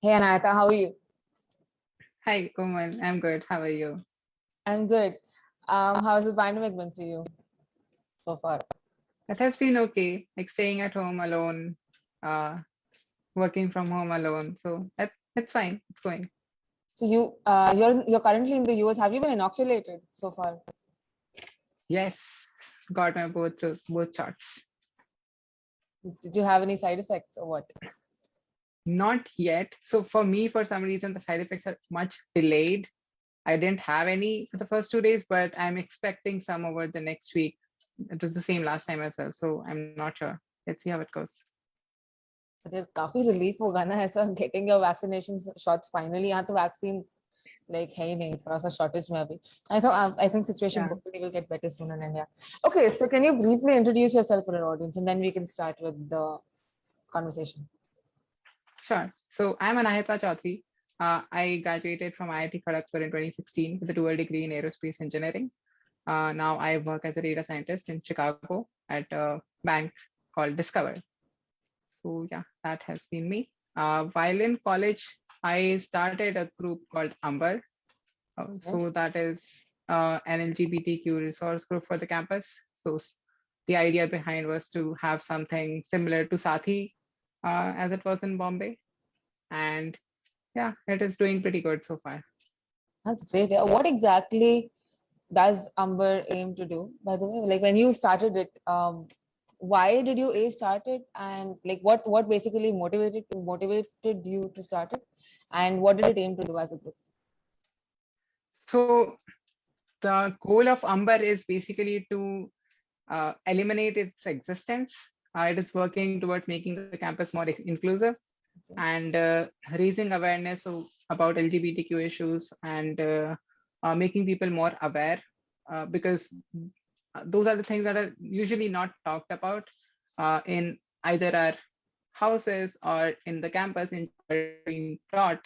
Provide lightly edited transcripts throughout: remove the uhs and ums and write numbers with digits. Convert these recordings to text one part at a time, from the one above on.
Hey Anayata, how are you? Hi, Komal. I'm good. How are you? I'm good. How's the pandemic been for you so far? It has been okay, like staying at home alone, uh, working from home alone. So it's fine. It's going. So you're currently in the US. Have you been inoculated so far? Yes, got my both shots. Did you have any side effects or what? Not yet. So for me, for some reason, the side effects are much delayed. I didn't have any for the first 2 days, but I'm expecting some over the next week. It was the same last time as well, so I'm not sure. Let's see how it goes. मुझे काफी relief होगा ना ऐसा getting your vaccination shots finally. यहाँ तो vaccines like है ही नहीं, थोड़ा सा shortage में अभी. I think situation Yeah, hopefully will get better soon in India. Okay, so can you briefly introduce yourself for our audience and then we can start with the conversation. sure. So I'm Anahita Chaudhary. I graduated from IIT Kharagpur in 2016 with a dual degree in aerospace engineering. Now I work as a data scientist in Chicago at a bank called Discover. So yeah, that has been me. While in college, I started a group called Amber. Okay. So that is an LGBTQ resource group for the campus. So the idea behind was to have something similar to Sathi as it was in Bombay. And yeah, it is doing pretty good so far. That's great. Yeah. What exactly does Umber aim to do, by the way? Like when you started it, why did you start it, and like what basically motivated you to start it, and what did it aim to do as a group? So the goal of Amber is basically to eliminate its existence. It is working towards making the campus more inclusive Okay. and raising awareness about LGBTQ issues and making people more aware because those are the things that are usually not talked about in either our houses or in the campus in being taught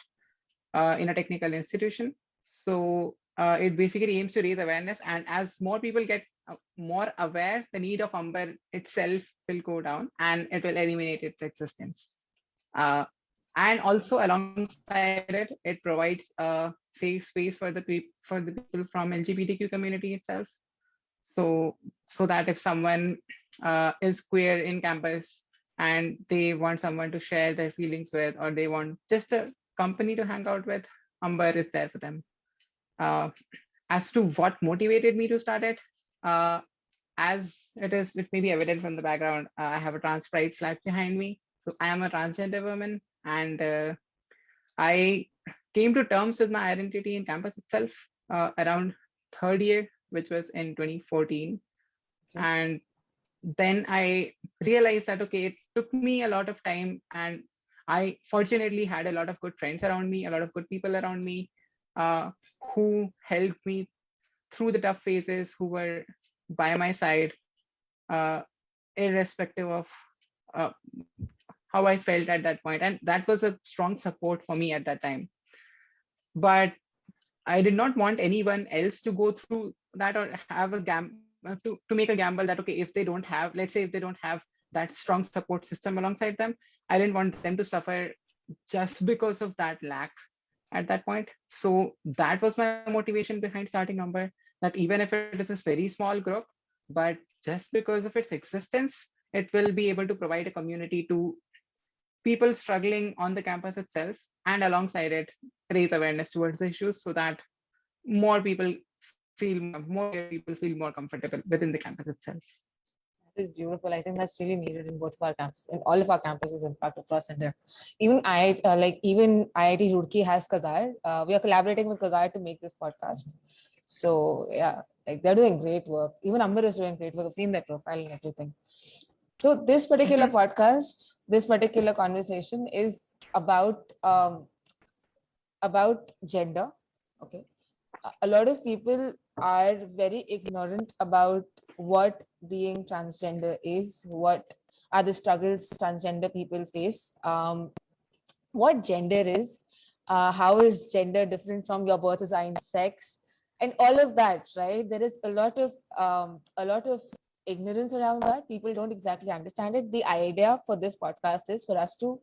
in a technical institution. So it basically aims to raise awareness, and as more people get more aware, the need of Umber itself will go down, and it will eliminate its existence. Uh, and also alongside it, it provides a safe space for the people from LGBTQ community itself. So so that if someone is queer in campus and they want someone to share their feelings with, or they want just a company to hang out with, Umber is there for them. Uh, as to what motivated me to start it, uh, it may be evident from the background. I have a trans pride flag behind me, so I am a transgender woman, and I came to terms with my identity in campus itself around third year, which was in 2014. Okay. And then I realized that, okay, it took me a lot of time, and I fortunately had a lot of good friends around me, a lot of good people around me uh, who helped me through the tough phases, who were by my side, uh, irrespective of uh, how I felt at that point. And that was a strong support for me at that time. But I did not want anyone else to go through that or have a to make a gamble that, okay, if they don't have, let's say if they don't have that strong support system alongside them, I didn't want them to suffer just because of that lack at that point. So that was my motivation behind starting Number, that even if it is a very small group, but just because of its existence, it will be able to provide a community to people struggling on the campus itself, and alongside it raise awareness towards the issues so that more people people feel more comfortable within the campus itself. That is beautiful. I think that's really needed in both of our campuses, in all of our campuses, in fact, across India. Even IIT Roorkee has Kagar. We are collaborating with Kagar to make this podcast. So yeah, like they're doing great work. Even Amber is doing great work. I've seen their profile and everything. So this particular podcast, this particular conversation is about gender. Okay, a lot of people are very ignorant about what being transgender is, what are the struggles transgender people face, what gender is, how is gender different from your birth assigned sex, and all of that. Right? There is a lot of ignorance around that. People don't exactly understand it. The idea for this podcast is for us to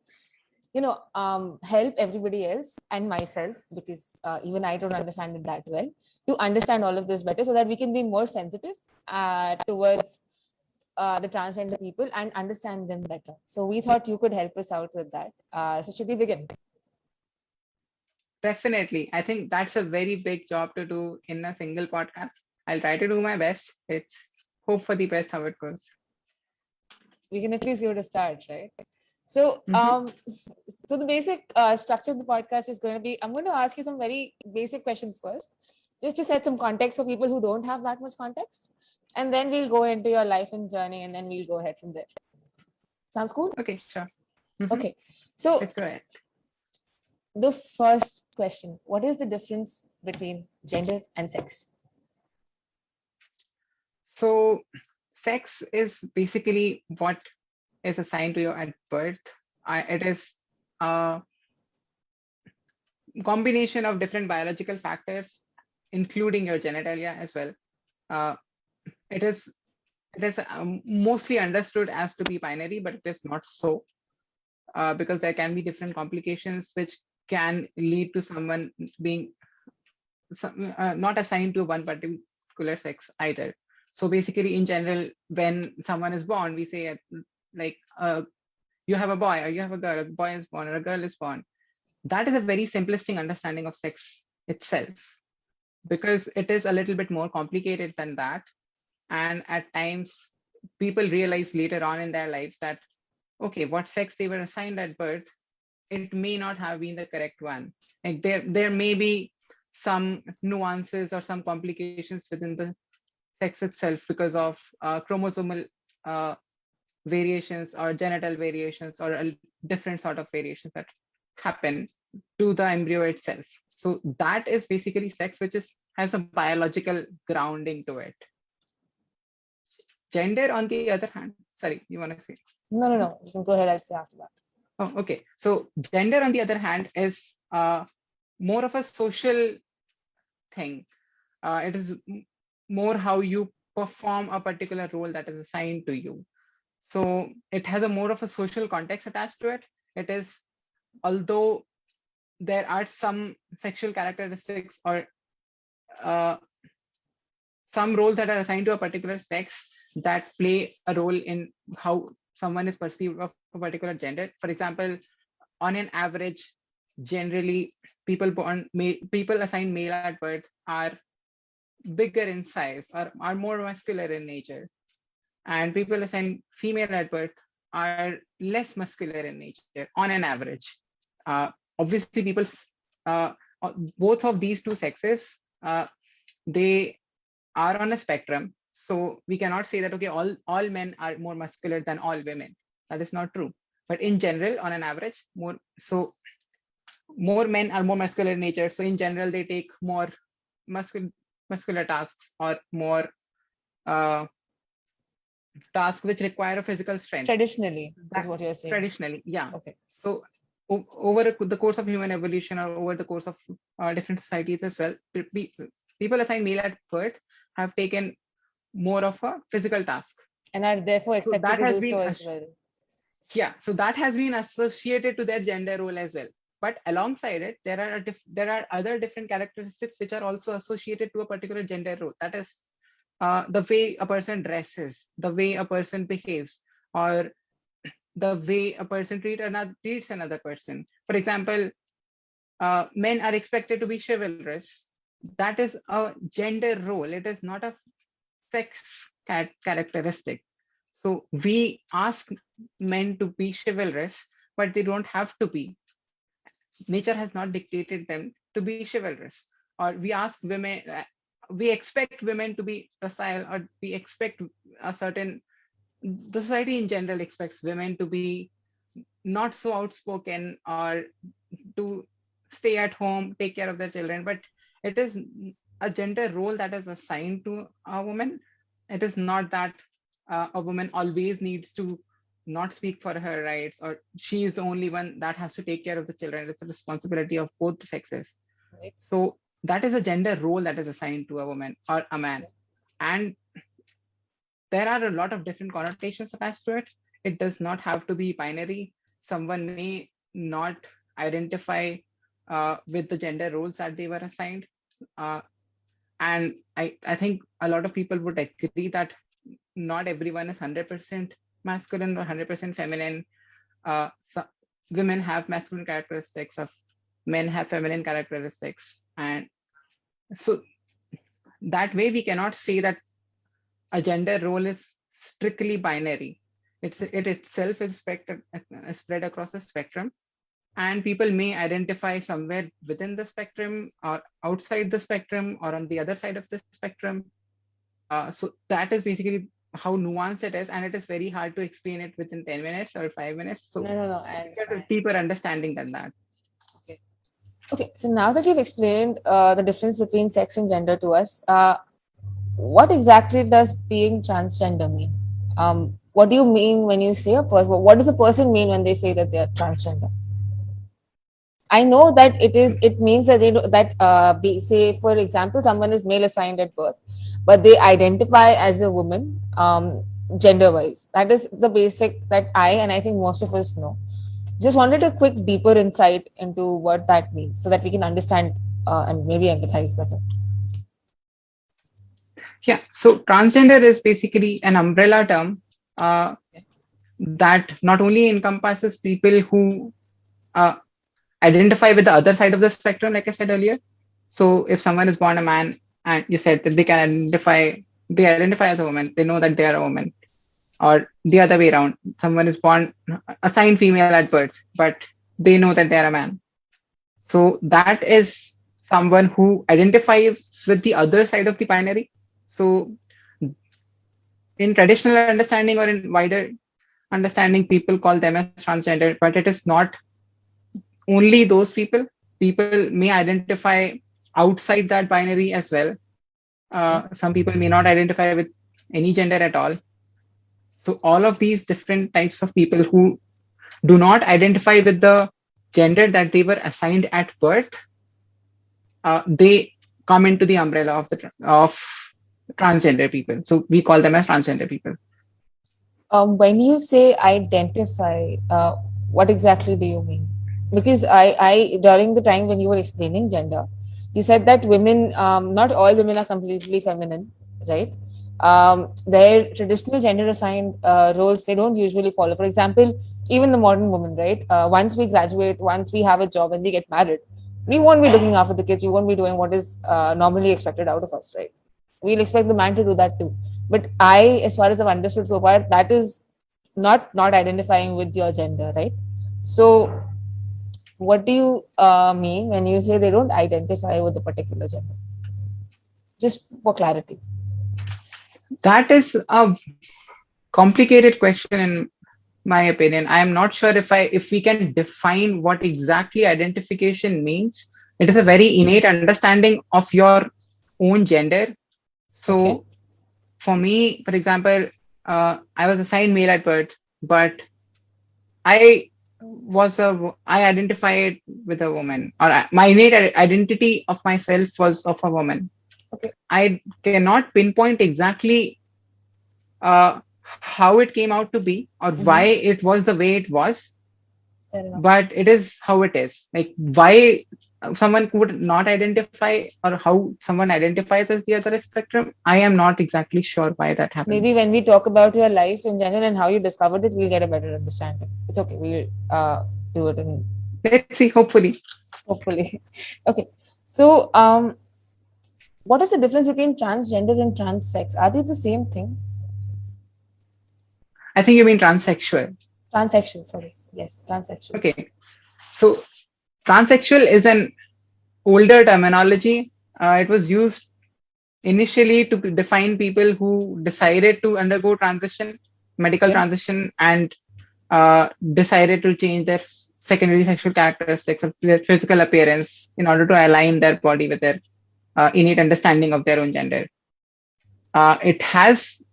help everybody else and myself, because even I don't understand it that well, to understand all of this better, so that we can be more sensitive towards the transgender people and understand them better. So we thought you could help us out with that. So should we begin? Definitely. I think that's a very big job to do in a single podcast. I'll try to do my best. It's hope for the best how it goes. We can at least give it a start, right? So, so the basic structure of the podcast is going to be, I'm going to ask you some very basic questions first, just to set some context for people who don't have that much context. And then we'll go into your life and journey, and then we'll go ahead from there. Sounds cool? Okay, sure. Okay. So let's go ahead. The first question, what is the difference between gender and sex? So sex is basically what is assigned to you at birth. It is a combination of different biological factors, including your genitalia as well. It is mostly understood as to be binary, but it is not so, because there can be different complications which can lead to someone being not assigned to one particular sex either. So basically, in general, when someone is born, we say like you have a boy or you have a girl, a boy is born or a girl is born. That is a very simplistic understanding of sex itself, because it is a little bit more complicated than that. And at times, people realize later on in their lives that, okay, what sex they were assigned at birth, it may not have been the correct one. Like there may be some nuances or some complications within the sex itself because of chromosomal variations or genital variations or a different sort of variations that happen to the embryo itself. So that is basically sex, which has a biological grounding to it. Gender, on the other hand, sorry, you want to say? No. You can go ahead. I'll say after that. Oh, okay. So gender, on the other hand, is more of a social thing. It is more how you perform a particular role that is assigned to you. So it has a more of a social context attached to it. It is, although there are some sexual characteristics or some roles that are assigned to a particular sex that play a role in how someone is perceived of a particular gender. For example, on an average, generally people assigned male at birth are bigger in size or are more muscular in nature, and people assigned female at birth are less muscular in nature on an average. Obviously, both of these two sexes, they are on a spectrum. So we cannot say that, okay, all men are more muscular than all women. That is not true. But in general, on an average, more men are more muscular in nature. So in general, they take more muscular tasks or more tasks which require a physical strength. Traditionally, is what you're saying. Traditionally, yeah. Okay. So over the course of human evolution or over the course of different societies as well, people assigned male at birth have taken more of a physical task. And are therefore expected to do so as well. Yeah, so that has been associated to their gender role as well. But alongside it, there are other different characteristics which are also associated to a particular gender role. That is the way a person dresses, the way a person behaves, or the way a person treats another person. For example, men are expected to be chivalrous. That is a gender role. It is not a sex characteristic. So we ask men to be chivalrous, but they don't have to be. Nature has not dictated them to be chivalrous. Or we ask women, we expect women to be docile, or we expect the society in general expects women to be not so outspoken or to stay at home, take care of their children. But it is a gender role that is assigned to a woman. It is not that a woman always needs to not speak for her rights, or she is the only one that has to take care of the children. It's a responsibility of both the sexes. Right. So that is a gender role that is assigned to a woman or a man. And there are a lot of different connotations attached to it. It does not have to be binary. Someone may not identify with the gender roles that they were assigned. And I think a lot of people would agree that not everyone is 100% masculine or 100% feminine. So women have masculine characteristics, of men have feminine characteristics, and so that way we cannot say that a gender role is strictly binary. It itself is spread across a spectrum, and people may identify somewhere within the spectrum or outside the spectrum or on the other side of the spectrum. So that is basically how nuanced it is, and it is very hard to explain it within 10 minutes or 5 minutes. So No, I there's a understand. deeper understanding than that. Okay, so now that you've explained the difference between sex and gender to us, what exactly does being transgender mean? What do you mean when you say a person? What does a person mean when they say that they are transgender? I know that it So, is. It means that say for example, someone is male assigned at birth, but they identify as a woman, gender wise. That is the basic that I think most of us know. Just wanted a quick deeper insight into what that means, so that we can understand and maybe empathize better. yeah, so transgender is basically an umbrella term that not only encompasses people who uh, identify with the other side of the spectrum, like I said earlier. So if someone is born a man and you said that they identify as a woman, they know that they are a woman, or the other way around, someone is born assigned female at birth, but they know that they are a man. So that is someone who identifies with the other side of the binary. So in traditional understanding or in wider understanding, people call them as transgender, but it is not only those people. People may identify outside that binary as well. Some people may not identify with any gender at all. So all of these different types of people who do not identify with the gender that they were assigned at birth, they come into the umbrella of transgender people. So we call them as transgender people. When you say identify, what exactly do you mean? Because I during the time when you were explaining gender, you said that women, not all women are completely feminine, right? Their traditional gender assigned roles they don't usually follow. For example, even the modern woman, right? Once we graduate, once we have a job and we get married, we won't be looking after the kids. We won't be doing what is normally expected out of us, right? We'll expect the man to do that too. But as far as I've understood so far, that is not identifying with your gender, right? So what do you mean when you say they don't identify with a particular gender? Just for clarity. That is a complicated question in my opinion. I am not sure if we can define what exactly identification means. It is a very innate understanding of your own gender. Okay. So for me, for example, I was assigned male at birth, but I identified with a woman, or my innate identity of myself was of a woman. Okay. I cannot pinpoint exactly how it came out to be or why it was the way it was, but it is how it is. Like why someone would not identify or how someone identifies as the other spectrum, I am not exactly sure why that happens. Maybe when we talk about your life in general and how you discovered it, we'll get a better understanding. It's okay. We'll do it in. Let's see. Hopefully. Okay. So, what is the difference between transgender and transsex? Are they the same thing? I think you mean transsexual. Transsexual, sorry. Yes, transsexual. Okay. So transsexual is an older terminology. It was used initially to define people who decided to undergo medical transition, and decided to change their secondary sexual characteristics of their physical appearance in order to align their body with their innate understanding of their own gender. It has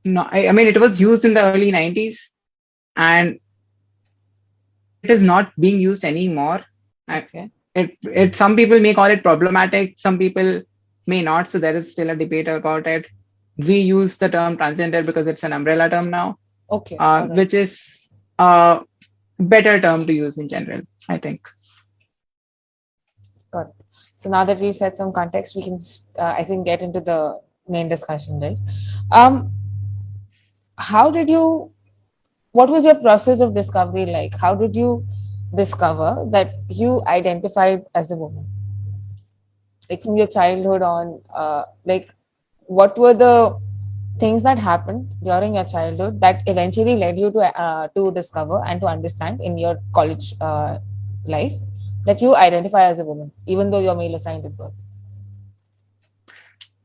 no, I mean, it was used in the early 90s, and it is not being used anymore. Okay. Some people may call it problematic, some people may not. So there is still a debate about it. We use the term transgender because it's an umbrella term now. Okay. Which is a better term to use in general, I think. Got it. So now that we've set some context, we can, I think, get into the main discussion, right? Um, how did you? What was your process of discovery like? How did you discover that you identified as a woman? Like from your childhood on, like what were the things that happened during your childhood that eventually led you to discover and to understand in your college life that you identify as a woman, even though you're male assigned at birth?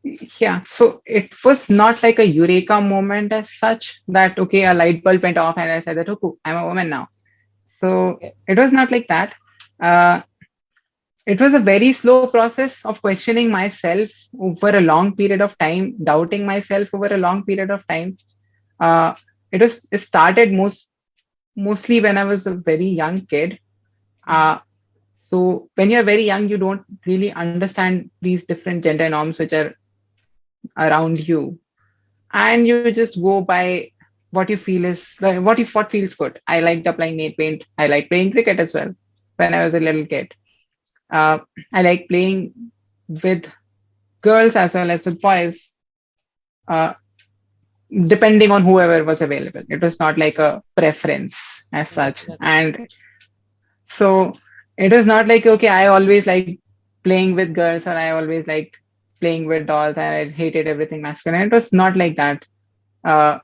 Yeah, so it was not like a eureka moment as such that, okay, a light bulb went off and I said that, okay, I'm a woman now. So Okay. it was not like that. Uh, it was a very slow process of questioning myself over a long period of time, doubting myself over a long period of time. Uh, it started mostly when I was a very young kid. Uh, so when you're very young, you don't really understand these different gender norms which are around you, and you just go by what you feel is like what feels good. I liked applying nail paint. I like playing cricket as well when I was a little kid. Uh, I like playing with girls as well as with boys, uh, depending on whoever was available. It was not like a preference as such. Definitely. And so it was not like, okay, I always like playing with girls or I always liked playing with dolls and I hated everything masculine. It was not like that. Uh,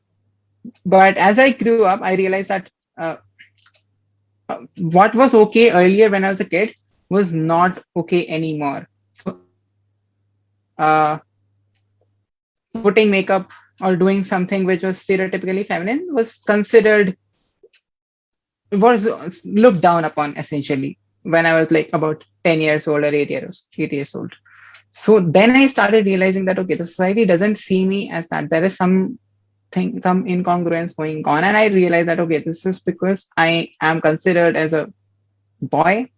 but as I grew up, I realized that uh, what was okay earlier when I was a kid was not okay anymore. So uh, putting makeup or doing something which was stereotypically feminine was looked down upon essentially when I was like about 10 years old or 8 years old. So then I started realizing that, okay, the society doesn't see me as that. There is some incongruence going on. And I realized that, okay, this is because I am considered as a boy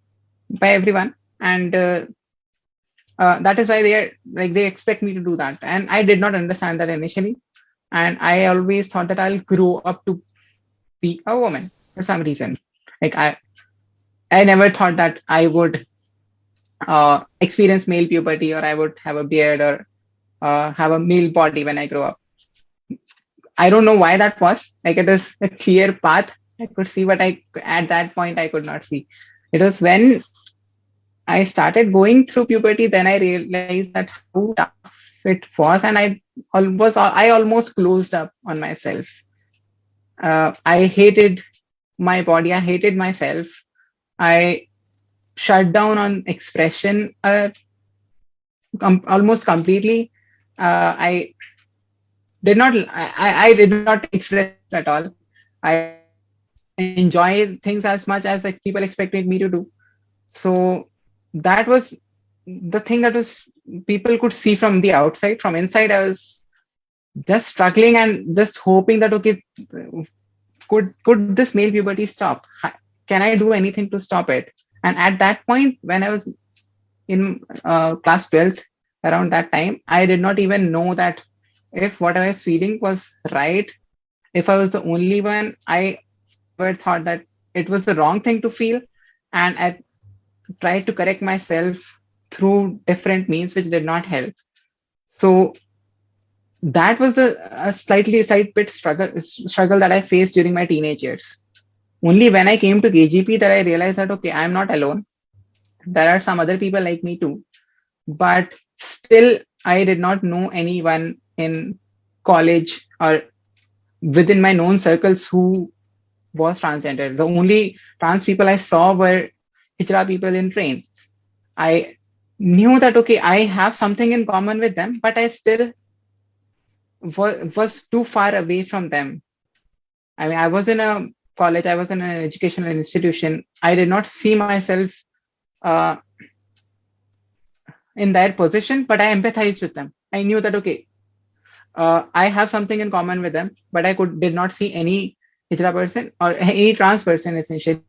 by everyone. And that is why they expect me to do that. And I did not understand that initially. And I always thought that I'll grow up to be a woman for some reason. Like I never thought that I would experience male puberty or I would have a beard or have a male body when I grow up. I don't know why that was. Like it is a clear path. I could see, but I at that point I could not see. It was when I started going through puberty, then I realized that how tough it was, and I almost closed up on myself. I hated my body. I hated myself. I shut down on expression almost completely. I I did not express at all. I enjoy things as much as like people expected me to do. So that was the thing that was people could see from the outside. From inside, I was just struggling and just hoping that, okay, could this male puberty stop? Can I do anything to stop it? And at that point, when I was in class 12th, around that time, I did not even know that if what I was feeling was right, if I was the only one. I ever thought that it was the wrong thing to feel, and I tried to correct myself through different means, which did not help. So that was a slight bit struggle that I faced during my teenage years. Only when I came to KGP that I realized that, okay, I'm not alone. There are some other people like me too. But still, I did not know anyone in college or within my known circles who was transgender. The only trans people I saw were Hijra people in trains. I knew that, okay, I have something in common with them, but I still was too far away from them. I mean, I was in a college, I was in an educational institution. I did not see myself uh, in their position, but I empathized with them. I knew that, okay, I have something in common with them, but I did not see any Hijra person or any trans person essentially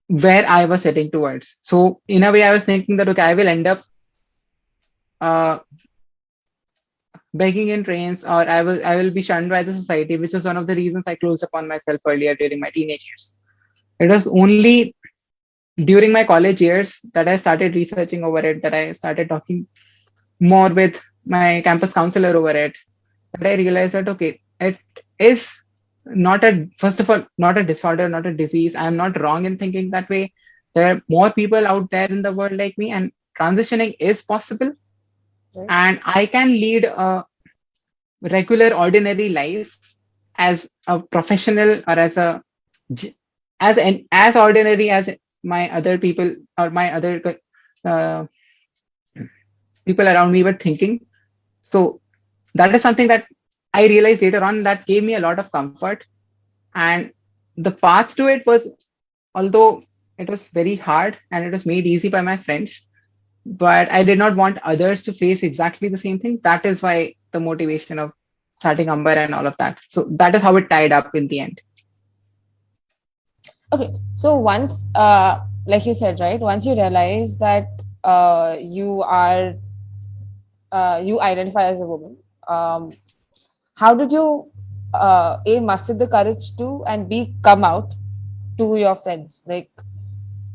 where I was heading towards. So in a way, I was thinking that, okay, I will end up uh, begging in trains, or I will be shunned by the society, which is one of the reasons I closed upon myself earlier during my teenage years. It was only during my college years that I started researching over it, that I started talking more with my campus counselor over it, that I realized that, okay, it is not a, first of all, not a disorder, not a disease. I'm not wrong in thinking that way. There are more people out there in the world like me, and transitioning is possible. Right. And I can lead a regular, ordinary life as a professional, or j- as ordinary as my other people, or my other uh, people around me were thinking. So that is something that I realized later on that gave me a lot of comfort. And the path to it was, although it was very hard and it was made easy by my friends, but I did not want others to face exactly the same thing. That is why the motivation of starting Amber and all of that. So that is how it tied up in the end. Okay, so once, like you said, right, once you realize that you are, you identify as a woman, how did you, A, muster the courage to, and B, come out to your friends? Like,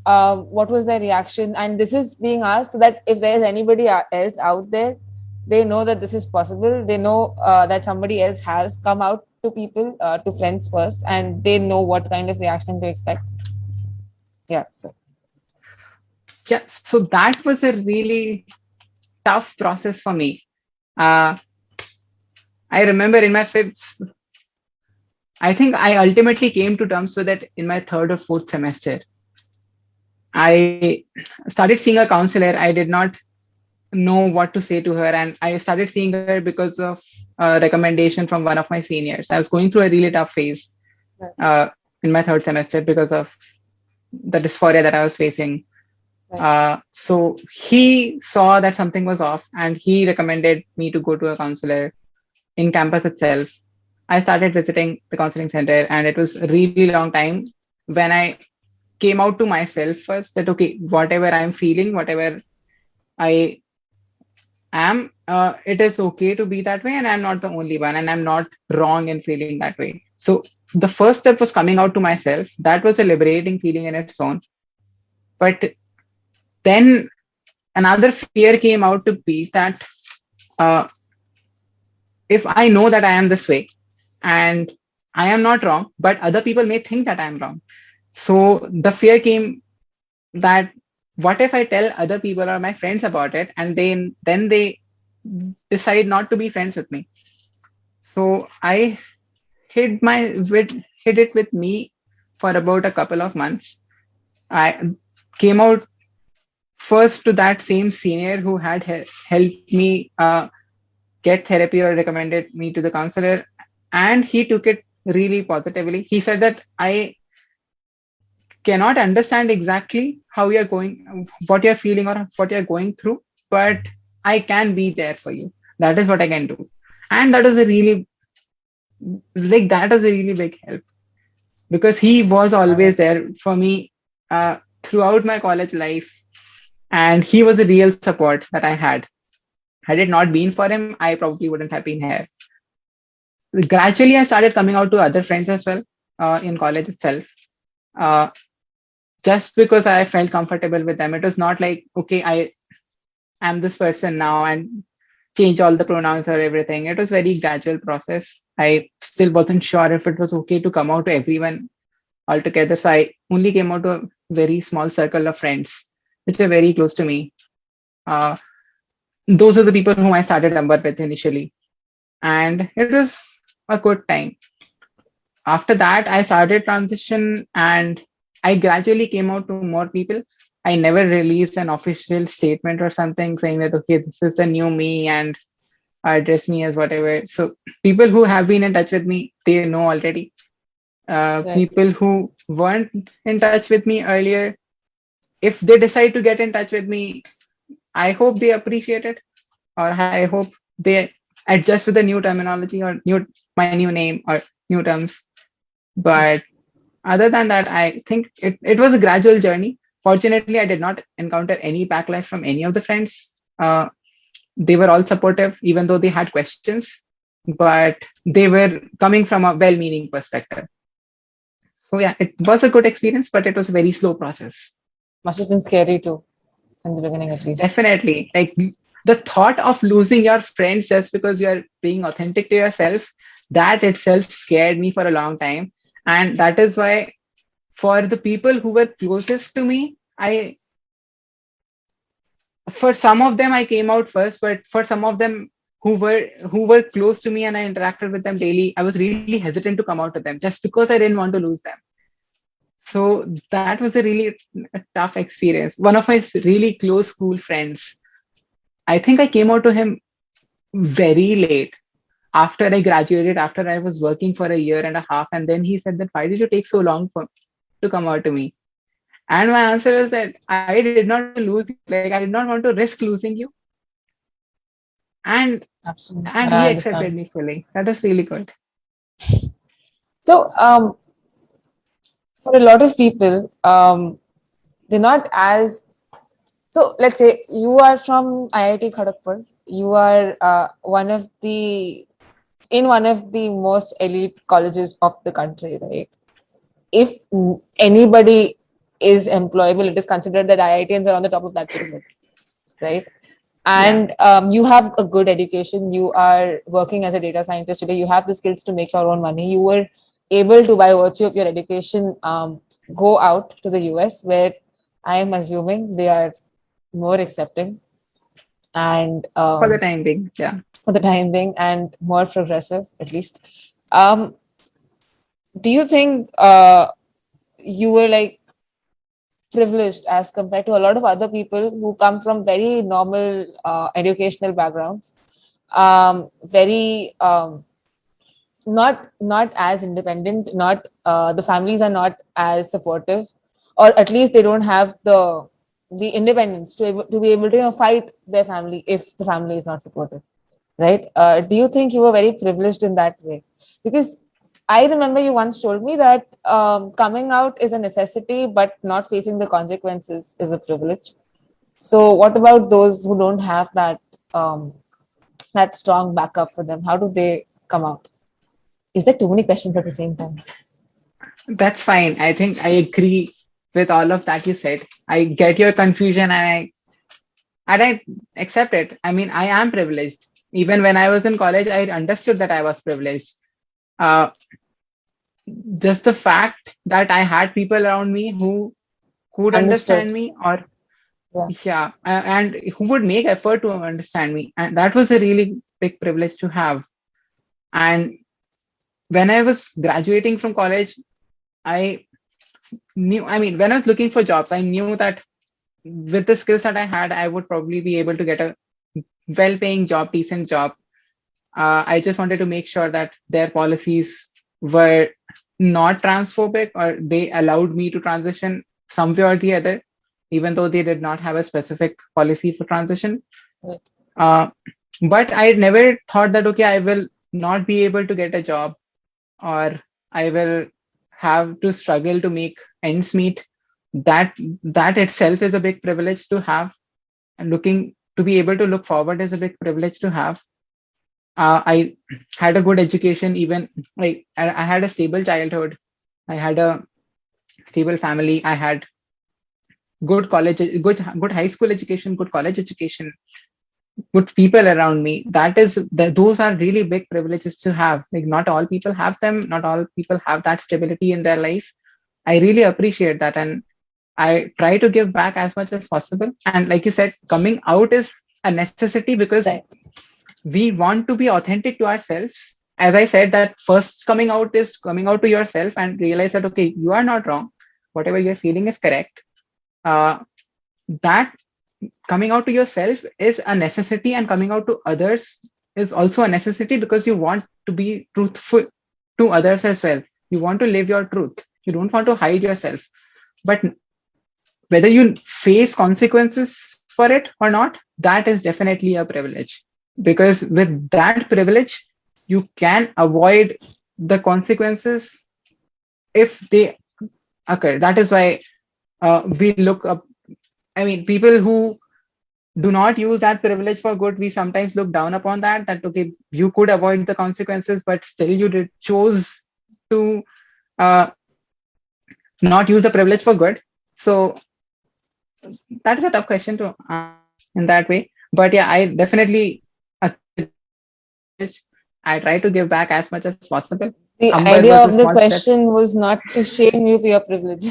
what was their reaction? And this is being asked so that if there is anybody else out there, they know that this is possible. They know that somebody else has come out to people, to friends first, and they know what kind of reaction to expect. Yeah. So. Yeah, so that was a really tough process for me. Uh, I remember in my fifth, I think I ultimately came to terms with it in my third or fourth semester. I started seeing a counselor. I did not know what to say to her, and I started seeing her because of a recommendation from one of my seniors. I was going through a really tough phase Right. uh, in my third semester because of the dysphoria that I was facing. Right. So he saw that something was off, and he recommended me to go to a counselor in campus itself. I started visiting the counseling center, and it was a really long time when I came out to myself first, that okay, whatever I'm feeling, whatever I am, it is okay to be that way, and I'm not the only one, and I'm not wrong in feeling that way. So the first step was coming out to myself. That was a liberating feeling in its own. But then another fear came out to be that, uh, if I know that I am this way and I am not wrong, but other people may think that I am wrong. So the fear came that, what if I tell other people or my friends about it, and then they decide not to be friends with me? So I hid it with me for about a couple of months. I came out first to that same senior who had helped me get therapy or recommended me to the counselor, and he took it really positively. He said that I cannot understand exactly how you're going, what you're feeling, or what you're going through, but I can be there for you. That is what I can do. And that was a really, like, that was a really big help, because he was always there for me throughout my college life. And he was a real support that I had. Had it not been for him, I probably wouldn't have been here. Gradually, I started coming out to other friends as well in college itself. Uh, just because I felt comfortable with them. It was not like, okay, I am this person now and change all the pronouns or everything. It was very gradual process. I still wasn't sure if it was okay to come out to everyone altogether. So I only came out to a very small circle of friends, which are very close to me. Uh, those are the people whom I started Amber with initially. And it was a good time. After that, I started transition, and I gradually came out to more people. I never released an official statement or something saying that, okay, this is the new me and address me as whatever. So people who have been in touch with me, they know already. Right. People who weren't in touch with me earlier, if they decide to get in touch with me, I hope they appreciate it, or I hope they adjust with the new terminology or my new name or new terms. But other than that, I think it was a gradual journey. Fortunately, I did not encounter any backlash from any of the friends. They were all supportive, even though they had questions, but they were coming from a well-meaning perspective. So yeah, it was a good experience, but it was a very slow process. Must have been scary too, in the beginning at least. Definitely. Like the thought of losing your friends just because you're being authentic to yourself, that itself scared me for a long time. And that is why for the people who were closest to me, for some of them I came out first, but for some of them who were close to me and I interacted with them daily, I was really hesitant to come out to them just because I didn't want to lose them. So that was a tough experience. One of my really close school friends, I think I came out to him very late after I graduated, after I was working for a year and a half. And then he said that, why did you take so long to come out to me? And my answer was that I did not want to lose you. Like I did not want to risk losing you. And Absolutely, and he I accepted understand. me fully. That was really good. So, for a lot of people, they're not as so. Let's say you are from IIT Kharagpur. You are one of the most elite colleges of the country, right? If anybody is employable, it is considered that IITians are on the top of that pyramid, right? Yeah. And you have a good education. You are working as a data scientist today. You have the skills to make your own money. You were able to, by virtue of your education, go out to the US, where I am assuming they are more accepting and For the time being. Yeah. for the time being and more progressive, at least. Um, do you think you were like privileged as compared to a lot of other people who come from very normal educational backgrounds, very not as independent, not the families are not as supportive, or at least they don't have the independence to be able to, fight their family if the family is not supportive, right? Do you think you were very privileged in that way? Because I remember you once told me that coming out is a necessity, but not facing the consequences is a privilege. So, what about those who don't have um, that strong backup for them? How do they come out? Is there too many questions at the same time? That's fine. I think I agree with all of that you said. I get your confusion and I accept it. I mean, I am privileged. Even when I was in college, I understood that I was privileged. Uh, just the fact that I had people around me who could Understood. understand me, or Yeah. yeah, and who would make effort to understand me, and that was a really big privilege to have. And when I was graduating from college, I I mean, when I was looking for jobs, I knew that with the skills that I had, I would probably be able to get a well-paying job, decent job. I just wanted to make sure that their policies were not transphobic, or they allowed me to transition some way or the other, even though they did not have a specific policy for transition. Right. Uh, but I never thought that, okay, I will not be able to get a job, or I will have to struggle to make ends meet. That itself is a big privilege to have, and looking to be able to look forward is a big privilege to have. I had a good education, even I had a stable childhood. I had a stable family. I had good college, good high school education, good college education, good people around me. Those are really big privileges to have. Like not all people have them. Not all people have that stability in their life. I really appreciate that, and I try to give back as much as possible. And like you said, coming out is a necessity because Right. we want to be authentic to ourselves. As I said, that first coming out is coming out to yourself and realize that, okay, you are not wrong. Whatever you're feeling is correct. Uh, that coming out to yourself is a necessity, and coming out to others is also a necessity because you want to be truthful to others as well. You want to live your truth. You don't want to hide yourself. But whether you face consequences for it or not, that is definitely a privilege. Because with that privilege, you can avoid the consequences if they occur. That is why we look up. I mean, people who do not use that privilege for good, we sometimes look down upon that. That okay, you could avoid the consequences, but still you did chose to uh, not use the privilege for good. So that is a tough question to answer in that way. But yeah, I definitely I try to give back as much as possible. The Humble idea was a of the small step. question was not to shame you for your privilege.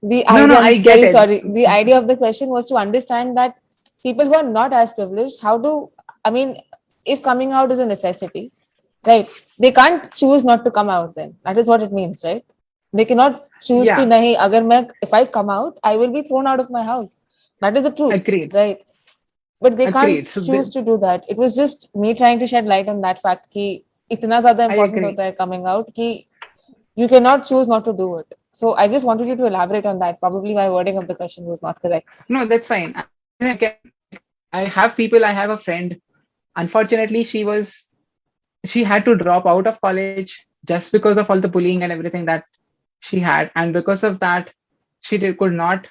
The No, no, idea, I'm I get very it. sorry. The idea of the question was to understand that people who are not as privileged, how do, I mean, if coming out is a necessity, right? They can't choose not to come out then. That is what it means, right? They cannot choose ki Yeah, nahi, agar main, if I come out, I will be thrown out of my house. That is the truth, agreed, right? But they can't agreed. So choose to do that. It was just me trying to shed light on that fact कि इतना ज़्यादा I important agree. होता है coming out कि you cannot choose not to do it. So I just wanted you to elaborate on that. Probably my wording of the question was not correct. No, that's fine. I have people. I have a friend. Unfortunately, she had to drop out of college just because of all the bullying and everything that she had, and because of that, could not.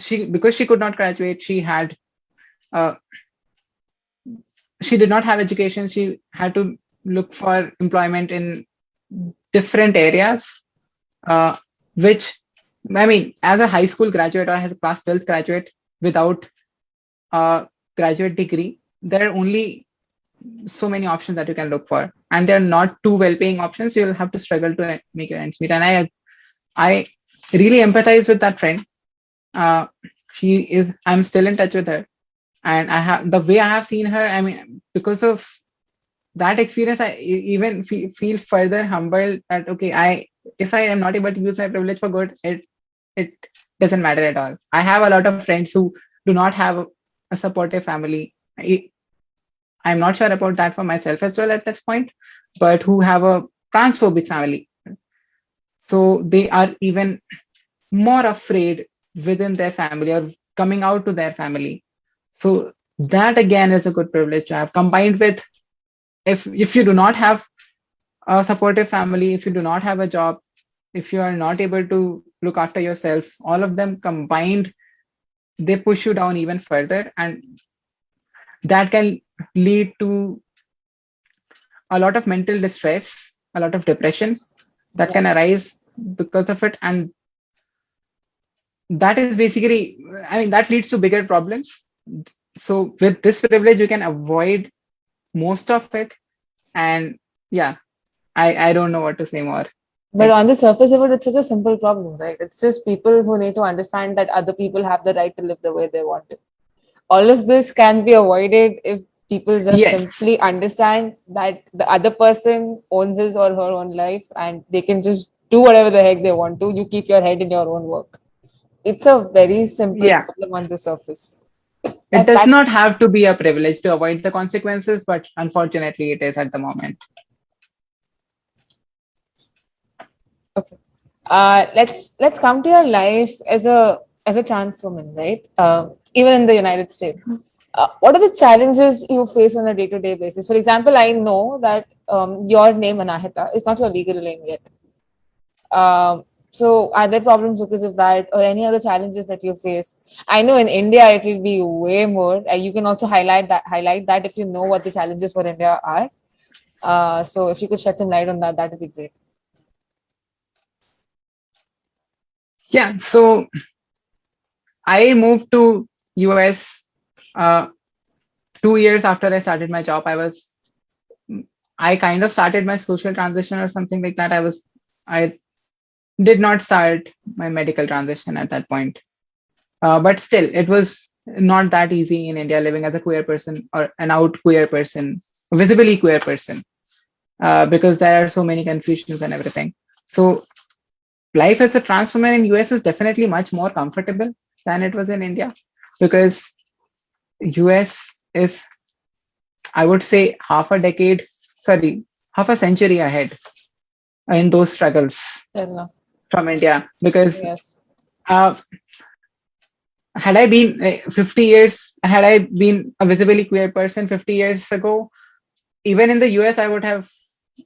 Because she could not graduate. Uh, she did not have education. She had to look for employment in different areas, uh, which I mean, as a high school graduate or as a class 12th graduate without a graduate degree, there are only so many options that you can look for, and they're not too well-paying options. You'll have to struggle to make your ends meet. And I really empathize with that friend. Uh, I'm still in touch with her, and I have the way I have seen her. I mean, because of that experience, I even feel further humbled that okay, if I am not able to use my privilege for good, it doesn't matter at all. I have a lot of friends who do not have a supportive family. I'm not sure about that for myself as well at that point, but who have a transphobic family. So they are even more afraid within their family or coming out to their family. So that again is a good privilege to have, combined with if you do not have a supportive family, if you do not have a job, if you are not able to look after yourself, all of them combined, they push you down even further, and that can lead to a lot of mental distress, a lot of depression that can Yes. arise because of it. And that is basically, I mean, that leads to bigger problems. So with this privilege, you can avoid most of it. And yeah, I don't know what to say more. But Like, on the surface of it, it's such a simple problem, right? It's just people who need to understand that other people have the right to live the way they want to. All of this can be avoided if people just yes, simply understand that the other person owns his or her own life and they can just do whatever the heck they want to. You keep your head in your own work. It's a very simple yeah, problem on the surface. it But does that not have to be a privilege to avoid the consequences, but unfortunately, it is at the moment. okay. Let's come to your life as a trans woman, right? Even in the United States, what are the challenges you face on a day-to-day basis? For example, I know that your name Anahita is not your legal name yet. So are there problems because of that, or any other challenges that you face? I know in India it will be way more. You can also highlight that if you know what the challenges for India are. So if you could shed some light on that, that would be great. Yeah, so I moved to US uh, 2 years after I started my job. I kind of started my social transition or something like that. I did not start my medical transition at that point. But still, it was not that easy in India living as a queer person or an out queer person, visibly queer person, because there are so many confusions and everything. So life as a trans woman in US is definitely much more comfortable than it was in India, because US is, I would say, half a century ahead in those struggles Fair enough. from India. Because Yes. uh, had I been a visibly queer person 50 years ago, even in the US, I would have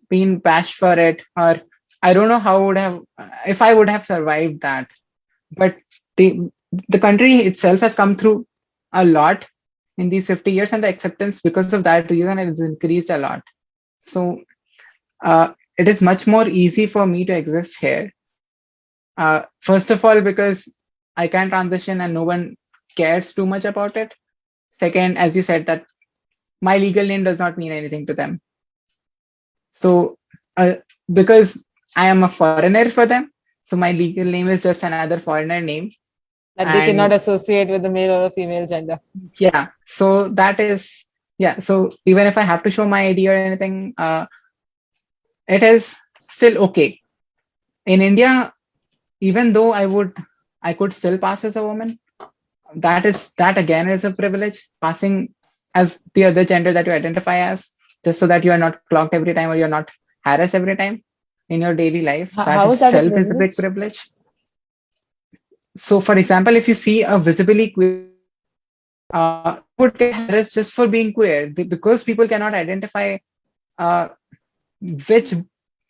been bashed for it, or I don't know how would have if I would have survived that. But the the country itself has come through a lot in these 50 years, and the acceptance because of that reason has increased a lot. So it is much more easy for me to exist here. First of all, because I can transition and no one cares too much about it. Second, as you said, that my legal name does not mean anything to them. So, because I am a foreigner for them, so my legal name is just another foreigner name. That they cannot And associate with the male or a female gender. yeah, so that is, yeah. So even if I have to show my ID or anything, it is still okay. In India, even though I could still pass as a woman. That again is a privilege, passing as the other gender that you identify as, just so that you are not clocked every time or you're not harassed every time in your daily life. That How is that a itself is a privilege? big privilege. So, for example, if you see a visibly queer, you would get harassed just for being queer because people cannot identify uh, which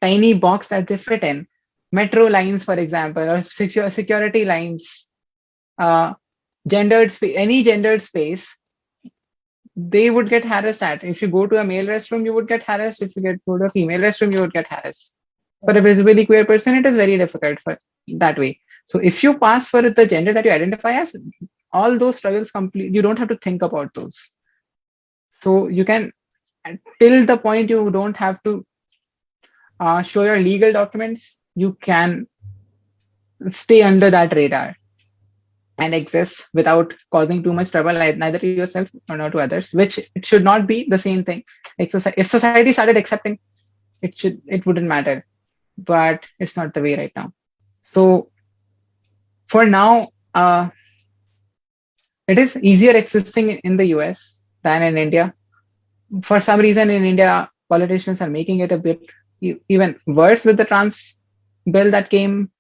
tiny box that they fit in. Metro lines, for example, or security lines, uh, any gendered space, they would get harassed at. If you go to a male restroom, you would get harassed. If you go to a female restroom, you would get harassed. For a visibly queer person, it is very difficult for that way. So if you pass for the gender that you identify as, all those struggles complete. You don't have to think about those. So you can, till the point you don't have to show your legal documents, you can stay under that radar and exist without causing too much trouble, neither to yourself or not to others, which it should not be the same thing. Like, if society started accepting, it wouldn't matter, but it's not the way right now. So for now, it is easier existing in the US than in India. For some reason in India, politicians are making it a bit even worse with the trans bill that came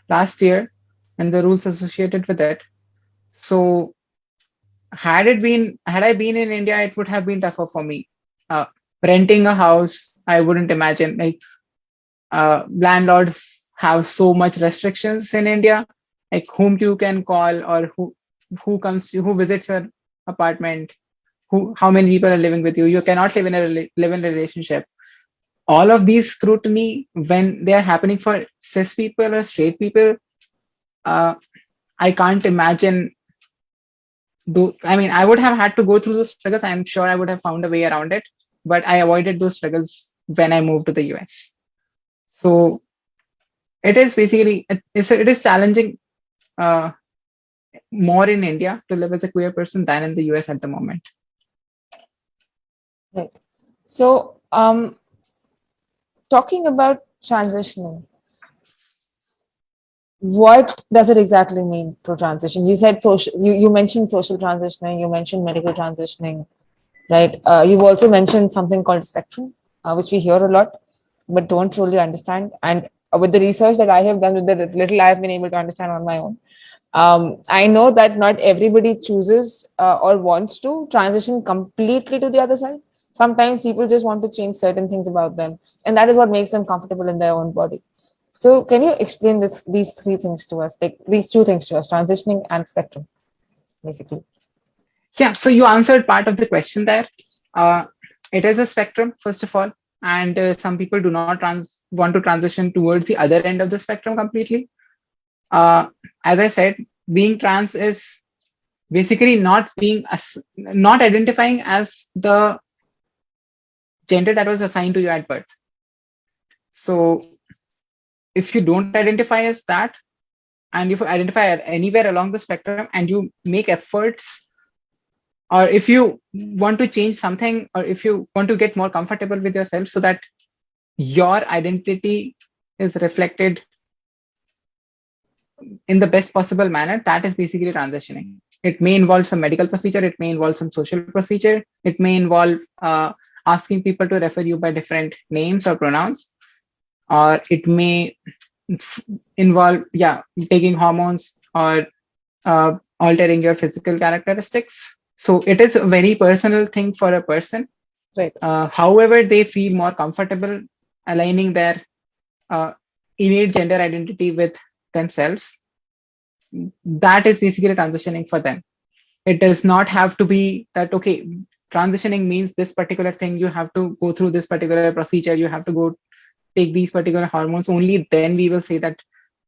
last year and the rules associated with it. So had I been in India, it would have been tougher for me. Uh, Renting a house, I wouldn't imagine. Like, landlords have so much restrictions in India, like whom you can call or who visits your apartment, how many people are living with you. You cannot live in a relationship. All of these scrutiny, when they are happening for cis people or straight people, uh, I can't imagine. I mean, I would have had to go through those struggles. I'm sure I would have found a way around it, but I avoided those struggles when I moved to the US. So it is basically it is challenging uh, more in India to live as a queer person than in the US at the moment. Right. So, talking about transitioning, what does it exactly mean to transition? You said social. You mentioned social transitioning. You mentioned medical transitioning, right? You've also mentioned something called spectrum, which we hear a lot, but don't truly understand. And with the research that I have done, with the little I have been able to understand on my own, I know that not everybody chooses or wants to transition completely to the other side. Sometimes people just want to change certain things about them, and that is what makes them comfortable in their own body. So, can you explain these three things to us, like these two things to us, transitioning and spectrum, basically? Yeah, so you answered part of the question there. Uh, it is a spectrum, first of all, and some people do not want to transition towards the other end of the spectrum completely. As I said, being trans is basically not identifying as the gender that was assigned to you at birth. So if you don't identify as that, and if you identify anywhere along the spectrum and you make efforts, or if you want to change something, or if you want to get more comfortable with yourself so that your identity is reflected in the best possible manner, that is basically transitioning. It may involve some medical procedure, it may involve some social procedure, it may involve asking people to refer you by different names or pronouns, or it may involve, yeah, taking hormones or altering your physical characteristics. So it is a very personal thing for a person. Right. However, they feel more comfortable aligning their uh, innate gender identity with themselves. That is basically transitioning for them. It does not have to be that, okay, transitioning means this particular thing, you have to go through this particular procedure, you have to go take these particular hormones, only then we will say that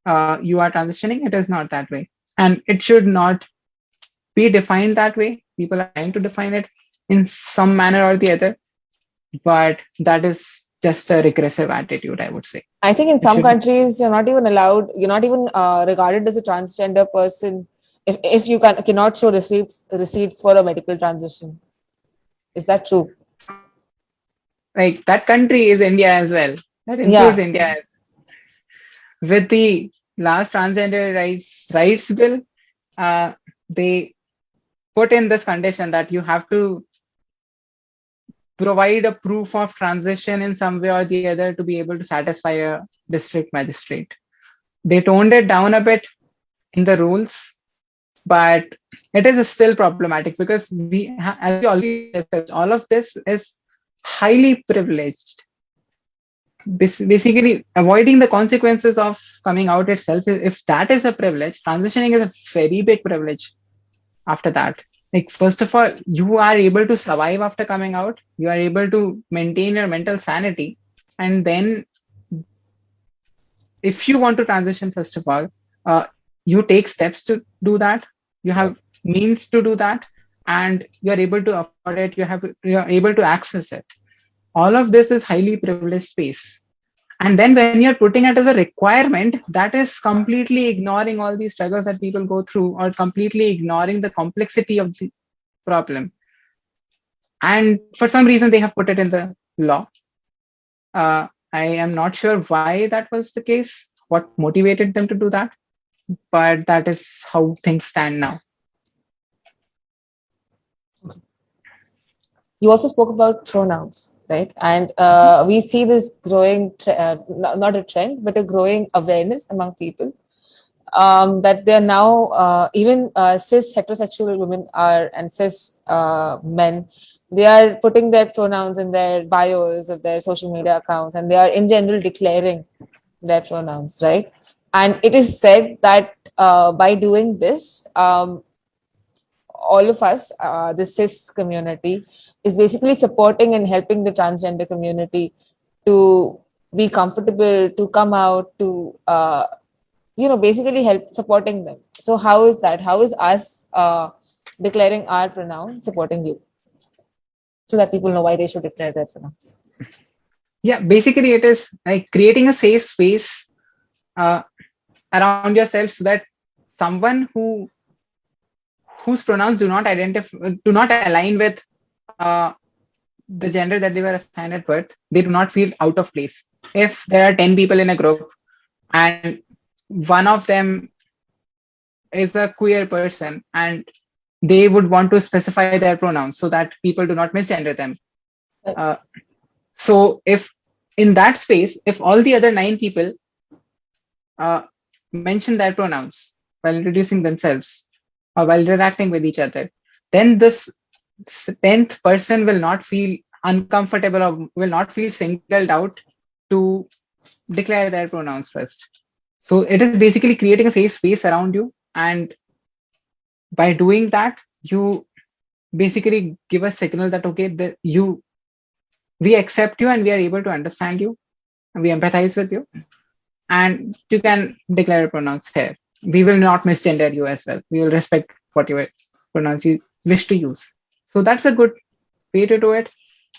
you are transitioning. It is not that way, and it should not be defined that way. People are trying to define it in some manner or the other, but that is just a regressive attitude, I would say. I think in It some should. countries you're not even allowed, you're not even regarded as a transgender person if you cannot show receipts for a medical transition. Is that true? Like that country is India as well. That includes Yeah. India. With the last transgender rights bill, they put in this condition that you have to provide a proof of transition in some way or the other to be able to satisfy a district magistrate. They toned it down a bit in the rules, but it is still problematic because as we already discussed, all of this is highly privileged. Basically, avoiding the consequences of coming out itself, if that is a privilege, transitioning is a very big privilege after that. Like, first of all, you are able to survive after coming out, you are able to maintain your mental sanity, and then if you want to transition, first of all, uh, you take steps to do that, you have means to do that, and you are able to afford it, you are able to access it. All of this is highly privileged space. And then when you're putting it as a requirement, that is completely ignoring all these struggles that people go through, or completely ignoring the complexity of the problem. And for some reason, they have put it in the law. I am not sure why that was the case, what motivated them to do that, but that is how things stand now. You also spoke about pronouns, right? And we see this growing, not a trend, but a growing awareness among people that they're now, even cis heterosexual women are and cis men, they are putting their pronouns in their bios of their social media accounts, and they are in general declaring their pronouns, right? And it is said that by doing this, all of us, the cis community, is basically supporting and helping the transgender community to be comfortable, to come out, to basically help supporting them. So how is that? How is us declaring our pronoun supporting you, so that people know why they should declare their pronouns? Yeah, basically, it is like creating a safe space uh, around yourself so that someone whose pronouns do not align with uh, the gender that they were assigned at birth, they do not feel out of place. If there are 10 people in a group and one of them is a queer person and they would want to specify their pronouns so that people do not misgender them. Uh, so if in that space, if all the other 9 people uh, mention their pronouns while introducing themselves or while interacting with each other, then this 10th person will not feel uncomfortable or will not feel singled out to declare their pronouns first. So it is basically creating a safe space around you. And by doing that, you basically give a signal that, okay, we accept you and we are able to understand you and we empathize with you. And you can declare your pronouns here. We will not misgender you as well. We will respect whatever pronouns you wish to use. So that's a good way to do it.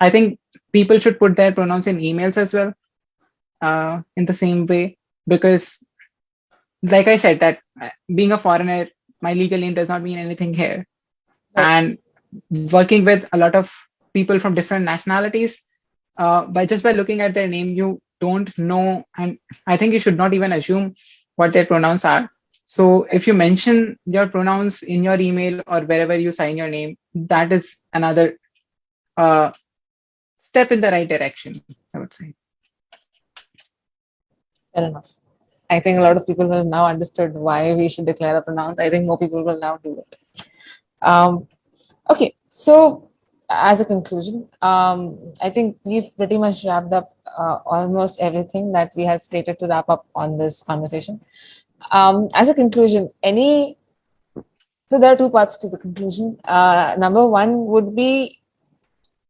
I think people should put their pronouns in emails as well, in the same way, because, like I said, that being a foreigner, my legal name does not mean anything here. Right. And working with a lot of people from different nationalities, by looking at their name, you don't know, and I think you should not even assume what their pronouns are. So if you mention your pronouns in your email or wherever you sign your name, that is another uh, step in the right direction, I would say. Fair enough. I think a lot of people will now understood why we should declare our pronouns. I think more people will now do it. Okay, so as a conclusion, I think we've pretty much wrapped up almost everything that we had stated to wrap up on this conversation. As a conclusion, so there are two parts to the conclusion. Number one would be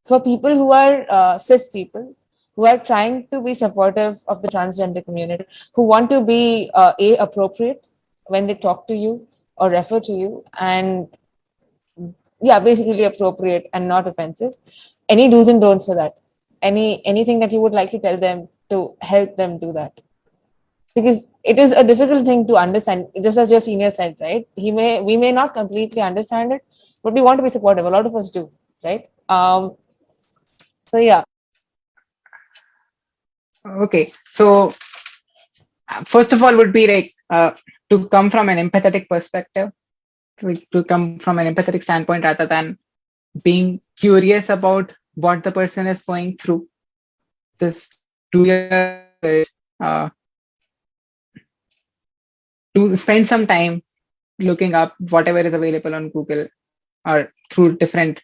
for people who are cis people, who are trying to be supportive of the transgender community, who want to be appropriate when they talk to you or refer to you, and yeah, basically appropriate and not offensive. Any do's and don'ts for that? Anything that you would like to tell them to help them do that? Because it is a difficult thing to understand, just as your senior said, right? We may not completely understand it, but we want to be supportive. A lot of us do, right? So yeah. Okay, so first of all would be like to come from an empathetic perspective, to come from an empathetic standpoint rather than being curious about what the person is going through. Just do your uh, to spend some time looking up whatever is available on Google or through different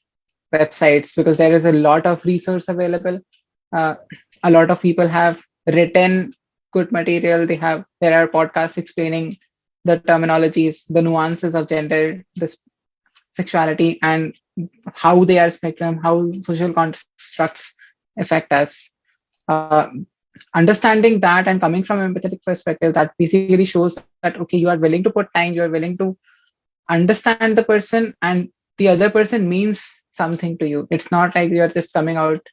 websites, because there is a lot of resource available. Uh, a lot of people have written good material. There are podcasts explaining the terminologies, the nuances of gender, the sexuality, and how they are spectrum, how social constructs affect us. Uh, Understanding that and coming from an empathetic perspective, that basically shows that okay, you are willing to put time, you are willing to understand the person, and the other person means something to you. It's not like you're just coming out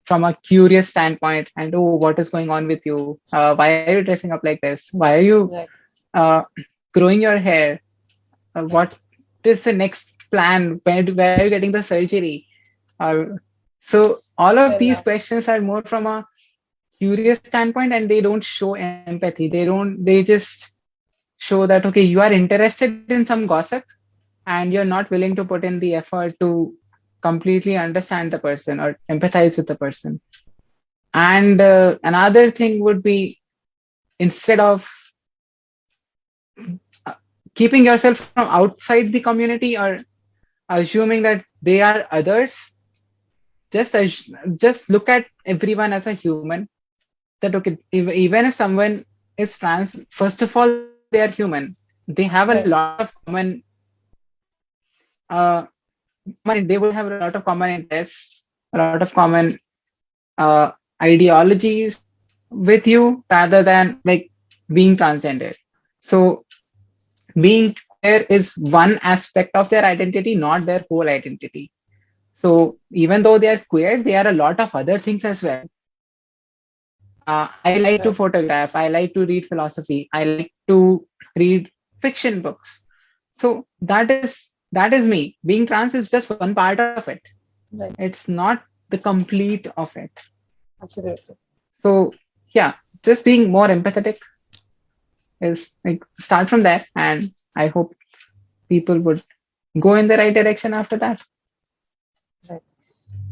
from a curious standpoint and oh, what is going on with you? Why are you dressing up like this? Why are you Right. uh, growing your hair? What is the next plan? Where are you getting the surgery? So all of Fair these enough. questions are more from a curious standpoint, and they don't show empathy. They just show that okay, you are interested in some gossip and you're not willing to put in the effort to completely understand the person or empathize with the person. And another thing would be, instead of uh, keeping yourself from outside the community or assuming that they are others, just look at everyone as a human. That okay, even if someone is trans, first of all, they are human. They have a lot Right. of uh, common. They would have a lot of common interests, a lot of common uh, ideologies with you, rather than like being transgender. So being queer is one aspect of their identity, not their whole identity. So even though they are queer, they are a lot of other things as well. I like to Right. photograph. I like to read philosophy. I like to read fiction books. So that is me. Being trans is just one part of it. Right. It's not the complete of it. Absolutely. So yeah, just being more empathetic is like start from there, and I hope people would go in the right direction after that. Right.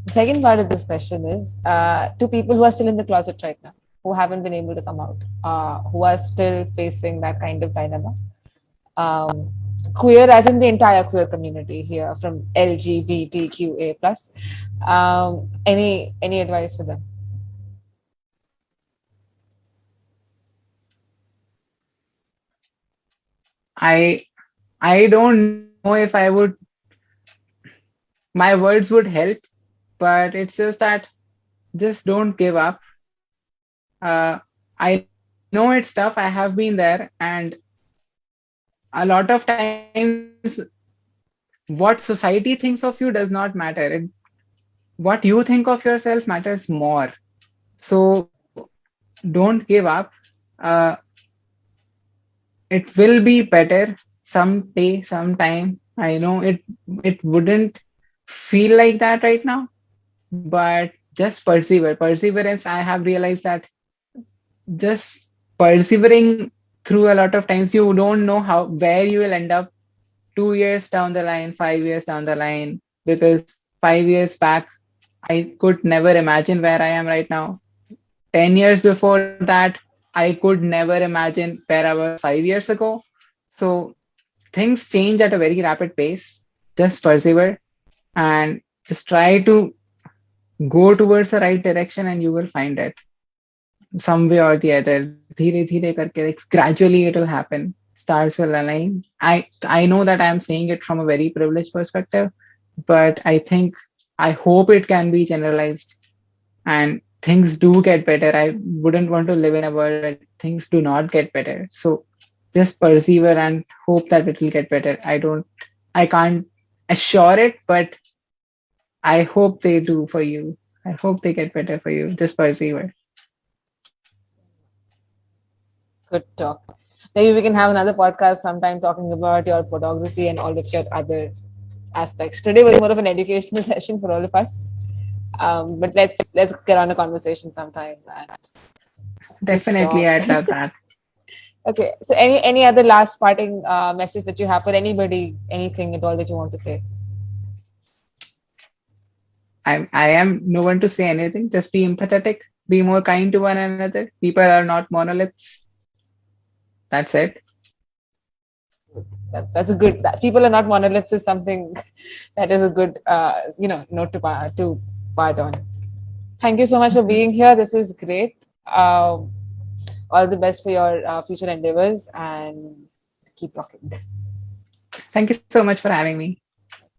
The second part of this question is to people who are still in the closet right now, who haven't been able to come out, who are still facing that kind of dilemma. Um, Queer, as in the entire queer community here, from LGBTQA plus. Any advice for them? I I don't know if I would my words would help, but it's just that just don't give up. I know it's tough. I have been there, and a lot of times what society thinks of you does not matter. What you think of yourself matters more. So don't give up. Uh, it will be better someday, sometime. I know it wouldn't feel like that right now, but just persevere. Perseverance, I have realized that just persevering through a lot of times, you don't know how where you will end up 2 years down the line, 5 years down the line, because 5 years back I could never imagine where I am right now. 10 years before that, I could never imagine where I was 5 years ago. So things change at a very rapid pace. Just persevere and just try to go towards the right direction, and you will find it some way or the other. Dheere dheere karke, like gradually it will happen. Stars will align. I know that I am saying it from a very privileged perspective, but I hope it can be generalized, and things do get better. I wouldn't want to live in a world where things do not get better. So just persevere and hope that it will get better. I can't assure it, but I hope they do for you. I hope they get better for you. Just persevere. Good talk. Maybe we can have another podcast sometime talking about your photography and all of your other aspects. Today was more of an educational session for all of us. But let's get on a conversation sometime and just Definitely, talk. I'd love that. Okay. So any other last parting message that you have for anybody, anything at all that you want to say? I am no one to say anything. Just be empathetic. Be more kind to one another. People are not monoliths. That's it. That's a good. That people are not monoliths is something that is a good note to part on. Thank you so much for being here. This was great. All the best for your future endeavors and keep rocking. Thank you so much for having me.